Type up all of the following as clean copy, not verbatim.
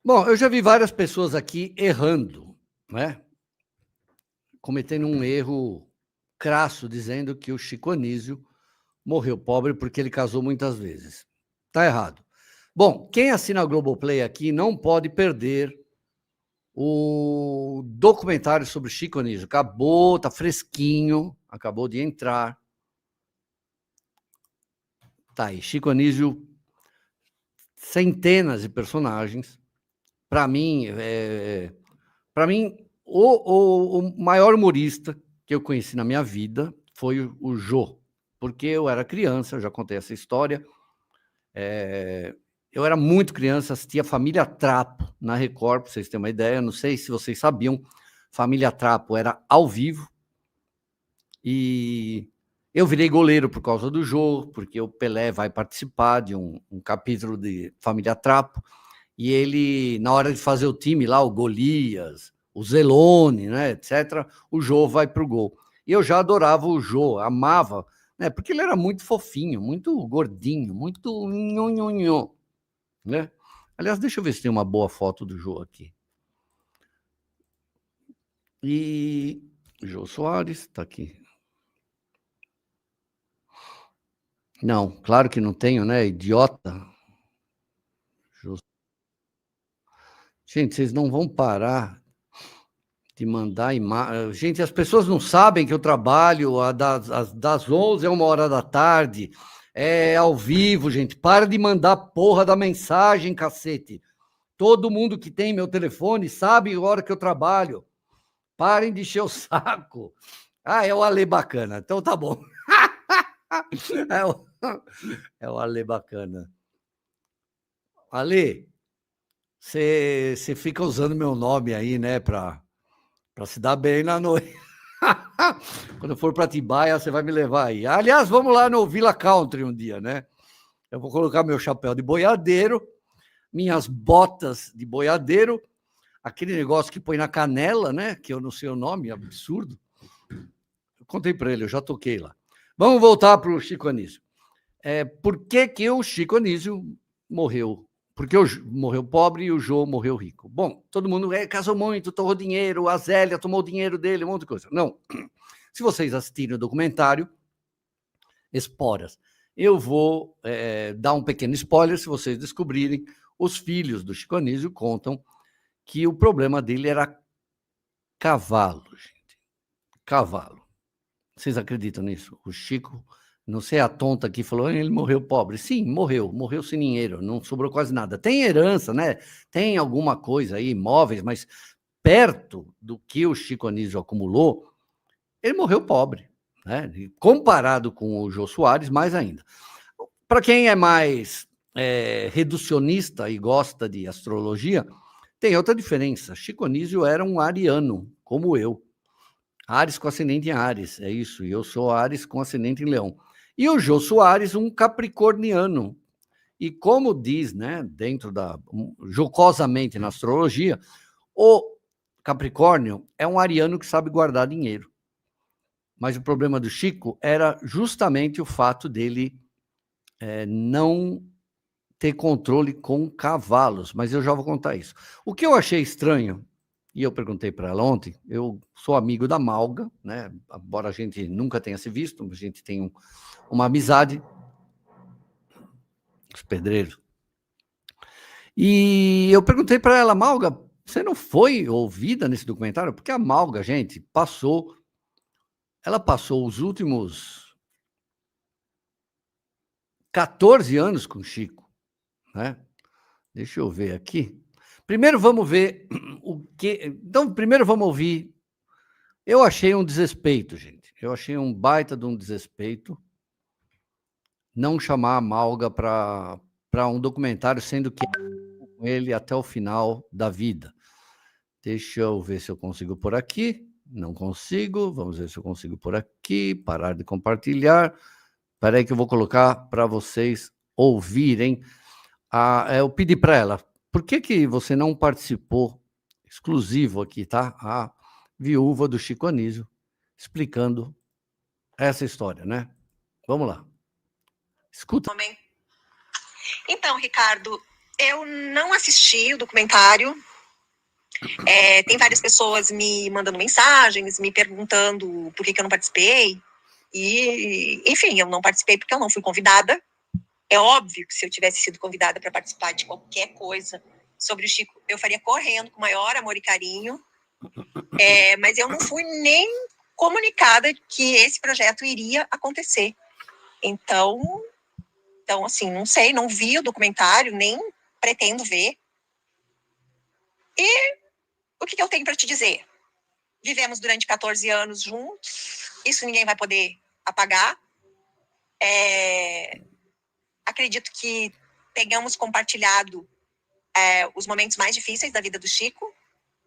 Bom, eu já vi várias pessoas aqui errando, né? Cometendo um erro crasso, dizendo que o Chico Anísio morreu pobre porque ele casou muitas vezes. Tá errado. Bom, quem assina a Globoplay aqui não pode perder o documentário sobre Chico Anísio. Acabou, tá fresquinho, acabou de entrar. Tá aí, Chico Anísio, centenas de personagens. Para mim, o maior humorista que eu conheci na minha vida foi o Jô, porque eu era criança, eu já contei essa história. Eu era muito criança, assistia Família Trapo na Record, para vocês terem uma ideia. Não sei se vocês sabiam, Família Trapo era ao vivo. E eu virei goleiro por causa do Jô, porque o Pelé vai participar de um capítulo de Família Trapo. E ele, na hora de fazer o time lá, o Golias, o Zelone, né, etc., o Jô vai para o gol. E eu já adorava o Jô, amava, né, porque ele era muito fofinho, muito gordinho, muito nhonhonhô, né? Aliás, deixa eu ver se tem uma boa foto do Jô aqui. E Jô Soares está aqui. Não, claro que não tenho, né, idiota. Jô. Gente, vocês não vão parar de mandar imagem. Gente, as pessoas não sabem que eu trabalho das 11 a 1h da tarde. É ao vivo, gente. Para de mandar porra da mensagem, cacete. Todo mundo que tem meu telefone sabe a hora que eu trabalho. Parem de encher o saco. Ah, é o Ale Bacana. Então tá bom. É o Ale Bacana. Ale, você fica usando meu nome aí, né, para se dar bem na noite. Quando eu for para Atibaia, você vai me levar aí. Aliás, vamos lá no Villa Country um dia, né? Eu vou colocar meu chapéu de boiadeiro, minhas botas de boiadeiro, aquele negócio que põe na canela, né? Que eu não sei o nome, absurdo. Eu contei para ele, eu já toquei lá. Vamos voltar para o Chico Anísio. Por que o Chico Anísio morreu? Porque morreu pobre e o Jô morreu rico. Bom, todo mundo casou muito, torrou dinheiro, a Zélia tomou o dinheiro dele, um monte de coisa. Não. Se vocês assistirem o documentário, Esporas, eu vou dar um pequeno spoiler. Se vocês descobrirem, os filhos do Chico Anísio contam que o problema dele era cavalo, gente. Cavalo. Vocês acreditam nisso? O Chico, não sei, a tonta aqui falou, ele morreu pobre. Sim, morreu sem dinheiro, não sobrou quase nada. Tem herança, né? Tem alguma coisa aí, imóveis, mas perto do que o Chico Anísio acumulou, ele morreu pobre, né? Comparado com o Jô Soares, mais ainda. Para quem é mais reducionista e gosta de astrologia, tem outra diferença. Chico Anísio era um ariano, como eu. Áries com ascendente em Áries, é isso. E eu sou Áries com ascendente em Leão. E o Jô Soares, um capricorniano. E como diz, né, jocosamente na astrologia, o Capricórnio é um ariano que sabe guardar dinheiro. Mas o problema do Chico era justamente o fato dele não ter controle com cavalos. Mas eu já vou contar isso. O que eu achei estranho, e eu perguntei para ela ontem, eu sou amigo da Malga, né? Embora a gente nunca tenha se visto, a gente tem uma amizade, os pedreiros. E eu perguntei para ela, Malga, você não foi ouvida nesse documentário? Porque a Malga, gente, ela passou os últimos 14 anos com o Chico, né? Deixa eu ver aqui. Primeiro vamos ver o que... Então, primeiro vamos ouvir. Eu achei um desrespeito, gente. Eu achei um baita de um desrespeito não chamar a Malga para um documentário, sendo que com ele até o final da vida. Deixa eu ver se eu consigo por aqui. Não consigo. Vamos ver se eu consigo por aqui. Parar de compartilhar. Espera aí que eu vou colocar para vocês ouvirem. Eu pedi para ela, por que você não participou, exclusivo aqui, tá? A viúva do Chico Anísio, explicando essa história, né? Vamos lá. Escuta. Então, Ricardo, Eu não assisti o documentário. Tem várias pessoas me mandando mensagens, me perguntando por que eu não participei. E, enfim, eu não participei porque eu não fui convidada. É óbvio que se eu tivesse sido convidada para participar de qualquer coisa sobre o Chico, eu faria correndo, com o maior amor e carinho. Mas eu não fui nem comunicada que esse projeto iria acontecer. Então, assim, não sei, não vi o documentário, nem pretendo ver. E o que eu tenho para te dizer? Vivemos durante 14 anos juntos, isso ninguém vai poder apagar. Acredito que tenhamos compartilhado os momentos mais difíceis da vida do Chico,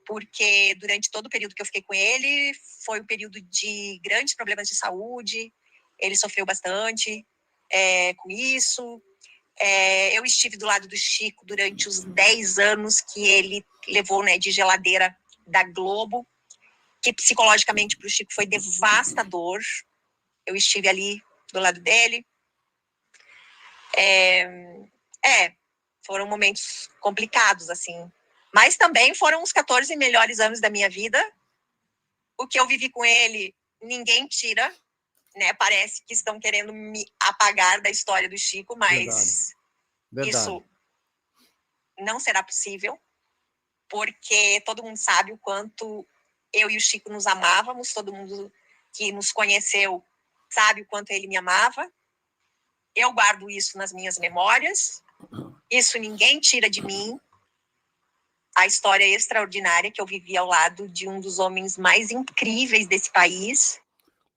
porque durante todo o período que eu fiquei com ele, foi um período de grandes problemas de saúde, ele sofreu bastante com isso. Eu estive do lado do Chico durante os 10 anos que ele levou, né, de geladeira da Globo, que psicologicamente para o Chico foi devastador. Eu estive ali do lado dele. Foram momentos complicados, assim. Mas também foram os 14 melhores anos da minha vida. O que eu vivi com ele, ninguém tira, né? Parece que estão querendo me apagar da história do Chico, mas Verdade. Isso não será possível, porque todo mundo sabe o quanto eu e o Chico nos amávamos, todo mundo que nos conheceu sabe o quanto ele me amava. Eu guardo isso nas minhas memórias, isso ninguém tira de mim. A história extraordinária que eu vivi ao lado de um dos homens mais incríveis desse país.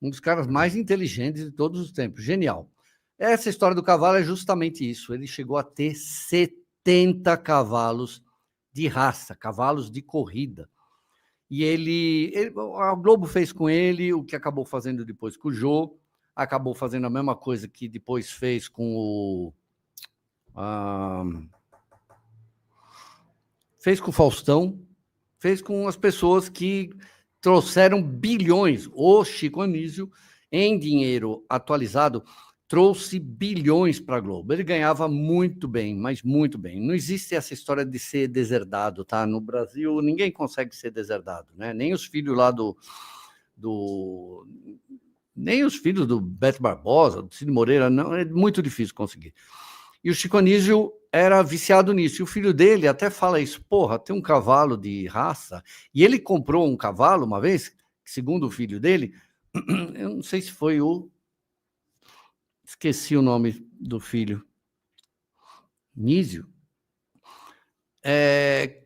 Um dos caras mais inteligentes de todos os tempos. Genial. Essa história do cavalo é justamente isso. Ele chegou a ter 70 cavalos de raça, cavalos de corrida. E a Globo fez com ele o que acabou fazendo depois com o Jô, acabou fazendo a mesma coisa que depois fez com o... fez com o Faustão, fez com as pessoas que trouxeram bilhões. O Chico Anísio, em dinheiro atualizado, trouxe bilhões para a Globo. Ele ganhava muito bem, mas muito bem. Não existe essa história de ser deserdado, tá? No Brasil, ninguém consegue ser deserdado, né? Nem os filhos lá nem os filhos do Beto Barbosa, do Cid Moreira, não, é muito difícil conseguir. E o Chico Anísio era viciado nisso. E o filho dele até fala isso, porra, tem um cavalo de raça. E ele comprou um cavalo uma vez, segundo o filho dele, eu não sei se foi esqueci o nome do filho, Nísio,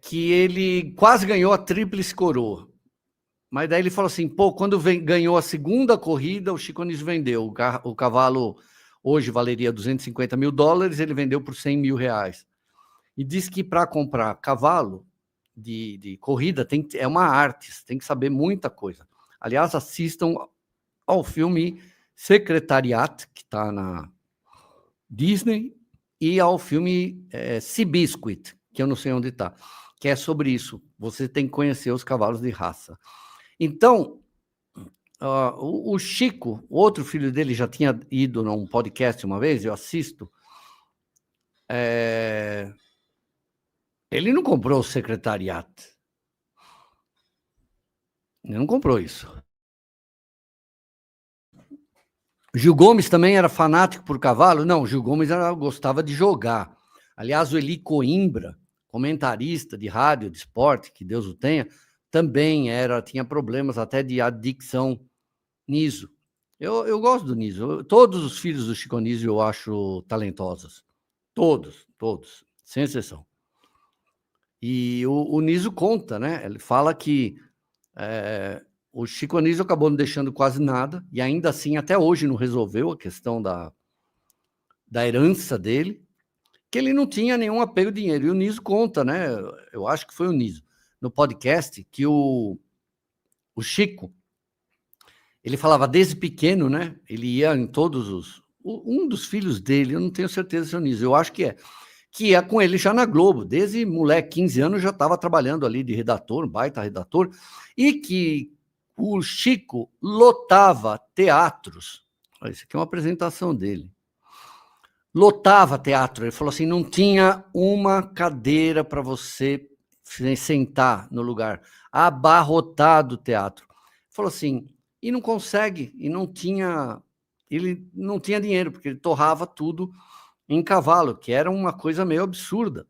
que ele quase ganhou a tríplice coroa. Mas daí ele falou assim, pô, quando ganhou a segunda corrida, o Chico Anísio vendeu. O cavalo hoje valeria $250 mil, ele vendeu por R$100 mil. E diz que para comprar cavalo de corrida é uma arte, você tem que saber muita coisa. Aliás, assistam ao filme Secretariat, que está na Disney, e ao filme Seabiscuit, que eu não sei onde está, que é sobre isso. Você tem que conhecer os cavalos de raça. Então, o Chico, o outro filho dele, já tinha ido num podcast uma vez, eu assisto. Ele não comprou o Secretariat. Ele não comprou isso. Gil Gomes também era fanático por cavalo? Não, Gil Gomes gostava de jogar. Aliás, o Eli Coimbra, comentarista de rádio, de esporte, que Deus o tenha, também tinha problemas até de adicção nisso. Eu gosto do Niso. Todos os filhos do Chico Anísio eu acho talentosos. Todos, sem exceção. E o Niso conta, né? Ele fala que o Chico Anísio acabou não deixando quase nada, e ainda assim, até hoje, não resolveu a questão da herança dele, que ele não tinha nenhum apego ao dinheiro. E o Niso conta, né? Eu acho que foi o Niso, no podcast, que o Chico, ele falava desde pequeno, né? Ele ia em todos os... Um dos filhos dele, eu não tenho certeza se é o Niso, eu acho que ia com ele já na Globo, desde moleque, 15 anos, já estava trabalhando ali de redator, um baita redator, e que o Chico lotava teatros. Olha, isso aqui é uma apresentação dele. lotava teatro. Ele falou assim, não tinha uma cadeira para você sentar no lugar. Abarrotado o teatro. Ele falou assim, e não consegue, e não tinha... Ele não tinha dinheiro, porque ele torrava tudo em cavalo, que era uma coisa meio absurda.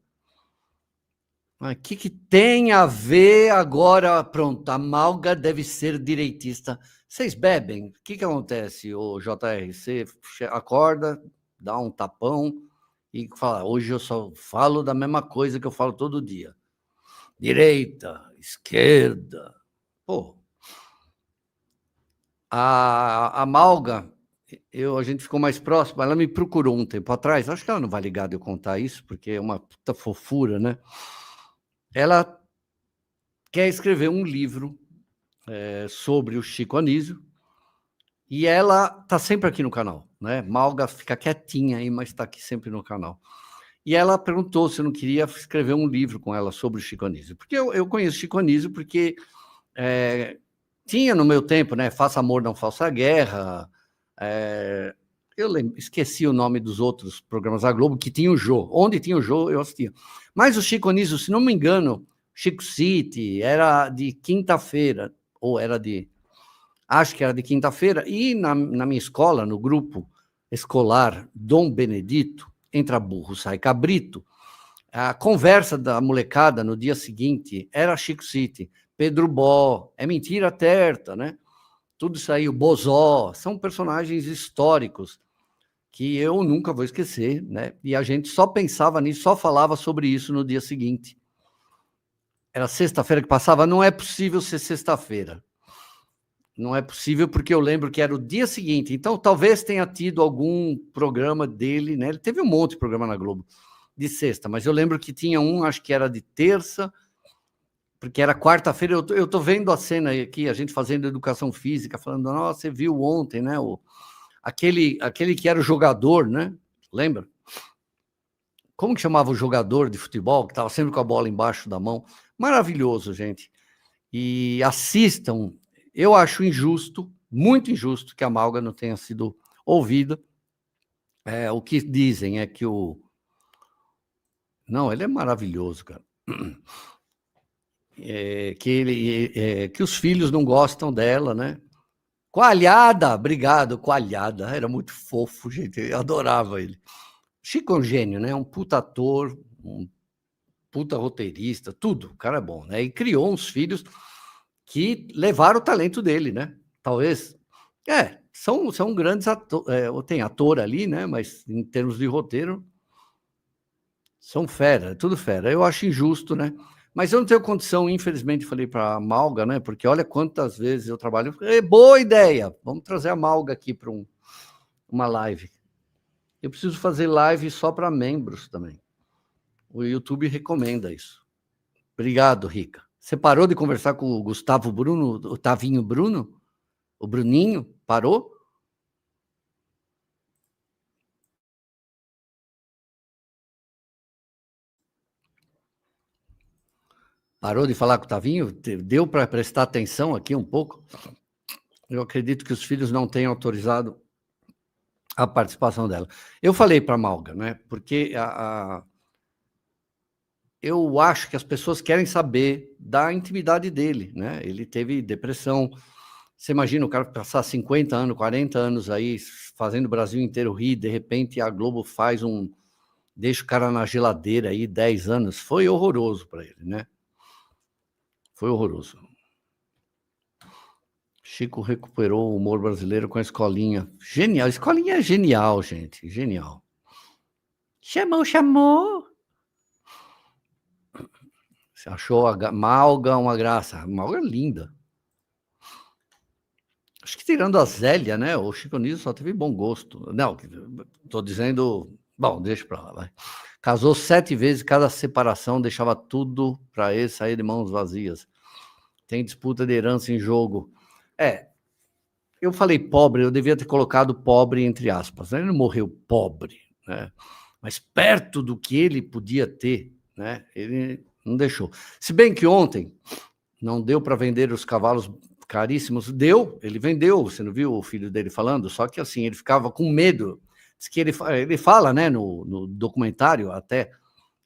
O que tem a ver agora? Pronto, a Malga deve ser direitista. Vocês bebem? O que acontece, o JR? Você acorda, dá um tapão e fala, hoje eu só falo da mesma coisa que eu falo todo dia. Direita, esquerda. Pô, a Malga, a gente ficou mais próximo, ela me procurou um tempo atrás, acho que ela não vai ligar de eu contar isso, porque é uma puta fofura, né? Ela quer escrever um livro sobre o Chico Anísio, e ela está sempre aqui no canal, né? Malga fica quietinha aí, mas está aqui sempre no canal. E ela perguntou se eu não queria escrever um livro com ela sobre o Chico Anísio, porque eu conheço o Chico Anísio porque tinha no meu tempo, né? Faça Amor, Não Faça Guerra. Eu esqueci o nome dos outros programas da Globo que tinha o Jô. Onde tinha o Jô, eu assistia. Mas o Chico Anísio, se não me engano, Chico City era de quinta-feira, ou era de... Acho que era de quinta-feira, e na minha escola, no grupo escolar Dom Benedito, entra burro, sai cabrito, a conversa da molecada no dia seguinte era Chico City, Pedro Bó, É Mentira Terta, né? Tudo isso aí, o Bozó, são personagens históricos que eu nunca vou esquecer, né? E a gente só pensava nisso, só falava sobre isso no dia seguinte. Era sexta-feira que passava, não é possível ser sexta-feira. Não é possível, porque eu lembro que era o dia seguinte. Então, talvez tenha tido algum programa dele, né? Ele teve um monte de programa na Globo de sexta, mas eu lembro que tinha um, acho que era de terça, porque era quarta-feira. Eu tô vendo a cena aqui, a gente fazendo educação física, falando, nossa, você viu ontem, né? Aquele que era o jogador, né? Lembra? Como que chamava o jogador de futebol, que estava sempre com a bola embaixo da mão? Maravilhoso, gente. E assistam. Eu acho injusto, muito injusto, que a Malga não tenha sido ouvida. O que dizem é que o... Não, ele é maravilhoso, cara. Que os filhos não gostam dela, né? Coalhada, obrigado, Coalhada. Era muito fofo, gente. Eu adorava ele. Chico é um gênio, né? Um puta ator, um puta roteirista, tudo. O cara é bom, né? E criou uns filhos que levaram o talento dele, né? Talvez. São grandes atores. Tem ator ali, né? Mas em termos de roteiro, são fera, tudo fera. Eu acho injusto, né? Mas eu não tenho condição, infelizmente, falei para a Malga, né? Porque olha quantas vezes eu trabalho. Boa ideia! Vamos trazer a Malga aqui para uma live. Eu preciso fazer live só para membros também. O YouTube recomenda isso. Obrigado, Rica. Você parou de conversar com o Gustavo Bruno, o Tavinho Bruno? O Bruninho? Parou? Parou de falar com o Tavinho? Deu para prestar atenção aqui um pouco? Eu acredito que os filhos não tenham autorizado a participação dela. Eu falei para a Malga, né? Porque eu acho que as pessoas querem saber da intimidade dele, né? Ele teve depressão. Você imagina o cara passar 50 anos, 40 anos aí, fazendo o Brasil inteiro rir, de repente a Globo faz deixa o cara na geladeira aí 10 anos. Foi horroroso para ele, né? Foi horroroso. Chico recuperou o humor brasileiro com a Escolinha. Genial. A Escolinha é genial, gente. Genial. Chamou. Você achou a Malga uma graça? A Malga é linda. Acho que tirando a Zélia, né? O Chico Anísio só teve bom gosto. Não, estou dizendo... Bom, deixa para lá, vai. Casou 7 vezes, cada separação deixava tudo para ele sair de mãos vazias. Tem disputa de herança em jogo. Eu falei pobre, eu devia ter colocado pobre entre aspas. Ele não morreu pobre, né? Mas perto do que ele podia ter, né? Ele não deixou. Se bem que ontem não deu para vender os cavalos caríssimos, ele vendeu, você não viu o filho dele falando? Só que assim, ele ficava com medo Diz que ele fala, né, no documentário até,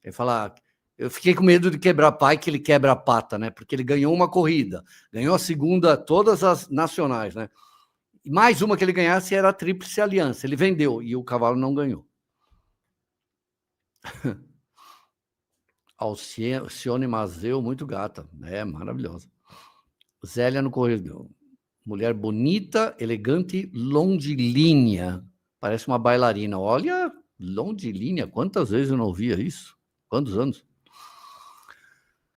ele fala, eu fiquei com medo de quebrar pai, que ele quebra a pata, né, porque ele ganhou uma corrida, ganhou a segunda, todas as nacionais, né, e mais uma que ele ganhasse era a Tríplice Aliança, ele vendeu, e o cavalo não ganhou. Alcione Mazeu, muito gata, maravilhosa. Zélia no corredor. Mulher bonita, elegante, longilínea. Parece uma bailarina. Olha, longilínea, quantas vezes eu não ouvia isso? Quantos anos?